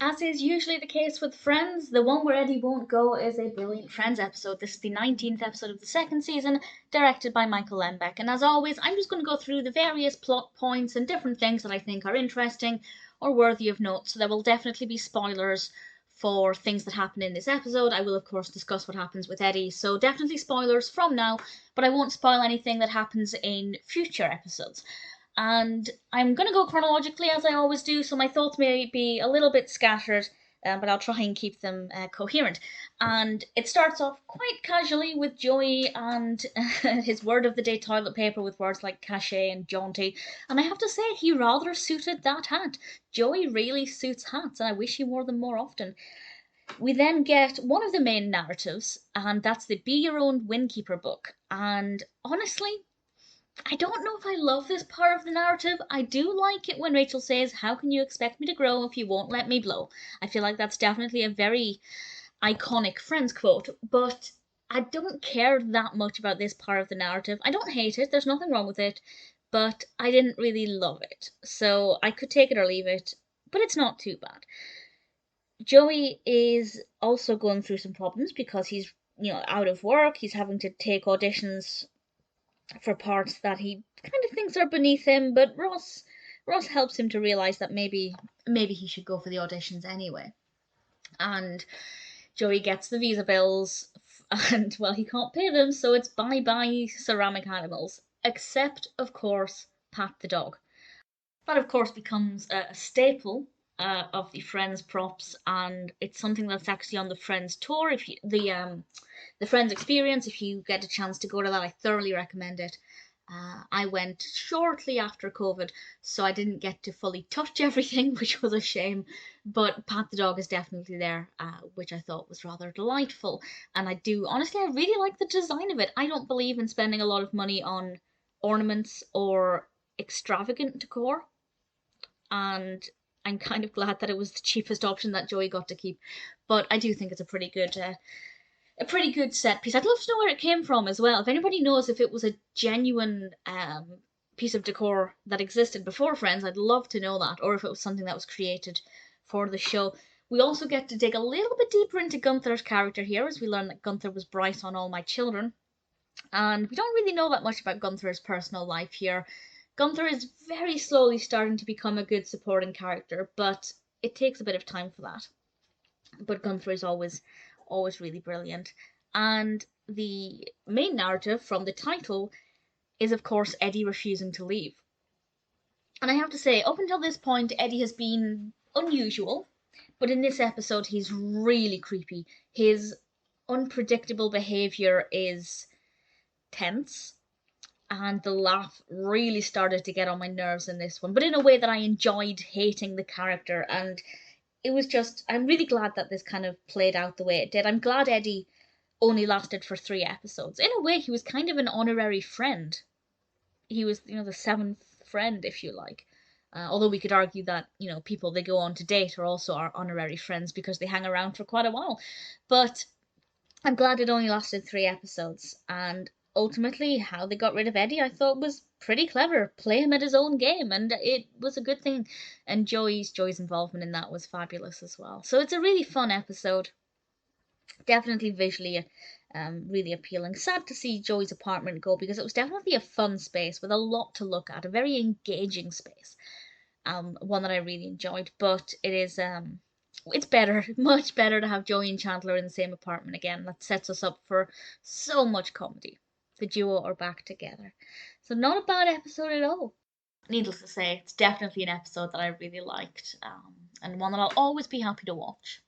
As is usually the case with Friends, the one where Eddie won't go is a brilliant Friends episode. This is the 19th episode of the second season, directed by Michael Lembeck. And as always, I'm just going to go through the various plot points and different things that I think are interesting or worthy of note. So there will definitely be spoilers for things that happen in this episode. I will, of course, discuss what happens with Eddie. So definitely spoilers from now, but I won't spoil anything that happens in future episodes. And I'm going to go chronologically as I always do, so my thoughts may be a little bit scattered, but I'll try and keep them coherent. And it starts off quite casually with Joey and his word of the day toilet paper with words like cachet and jaunty. And I have to say, he rather suited that hat. Joey really suits hats, and I wish he wore them more often. We then get one of the main narratives, and that's the Be Your Own Windkeeper book. And honestly, I don't know if I love this part of the narrative. I do like it when Rachel says, "How can you expect me to grow if you won't let me blow?" I feel like that's definitely a very iconic Friends quote, but I don't care that much about this part of the narrative. I don't hate it, there's nothing wrong with it, but I didn't really love it. So I could take it or leave it, but it's not too bad. Joey is also going through some problems because he's, out of work. He's having to take auditions for parts that he kind of thinks are beneath him, but Ross helps him to realize that maybe he should go for the auditions anyway. And Joey gets the visa bills, and well, he can't pay them, so it's bye bye ceramic animals, except of course Pat the dog. That of course becomes a staple of the Friends props, and it's something that's actually on the Friends tour. If you the Friends experience, if you get a chance to go to that, I thoroughly recommend it. I went shortly after COVID, so I didn't get to fully touch everything, which was a shame. But Pat the dog is definitely there, which I thought was rather delightful. And honestly, I really like the design of it. I don't believe in spending a lot of money on ornaments or extravagant decor, and I'm kind of glad that it was the cheapest option that Joey got to keep. But I do think it's a pretty good set piece. I'd love to know where it came from as well. If anybody knows if it was a genuine piece of decor that existed before Friends, I'd love to know that, or if it was something that was created for the show. We also get to dig a little bit deeper into Gunther's character here, as we learn that Gunther was Bryce on All My Children. And we don't really know that much about Gunther's personal life here. Gunther is very slowly starting to become a good supporting character, but it takes a bit of time for that. But Gunther is always really brilliant. And the main narrative from the title is, of course, Eddie refusing to leave. And I have to say, up until this point, Eddie has been unusual, but in this episode, he's really creepy. His unpredictable behavior is tense, and the laugh really started to get on my nerves in this one, but in a way that I enjoyed hating the character. And it was just, I'm really glad that this kind of played out the way it did. I'm glad Eddie only lasted for 3 episodes. In a way, he was kind of an honorary friend. He was, the seventh friend, if you like. Although we could argue that, people they go on to date are also our honorary friends because they hang around for quite a while. But I'm glad it only lasted 3 episodes. And ultimately, how they got rid of Eddie, I thought was pretty clever. Play him at his own game, and it was a good thing. And Joey's involvement in that was fabulous as well. So it's a really fun episode. Definitely visually really appealing. Sad to see Joey's apartment go because it was definitely a fun space with a lot to look at, a very engaging space. One that I really enjoyed, but it's better, much better to have Joey and Chandler in the same apartment again. That sets us up for so much comedy. The duo are back together. So not a bad episode at all. Needless to say, it's definitely an episode that I really liked, and one that I'll always be happy to watch.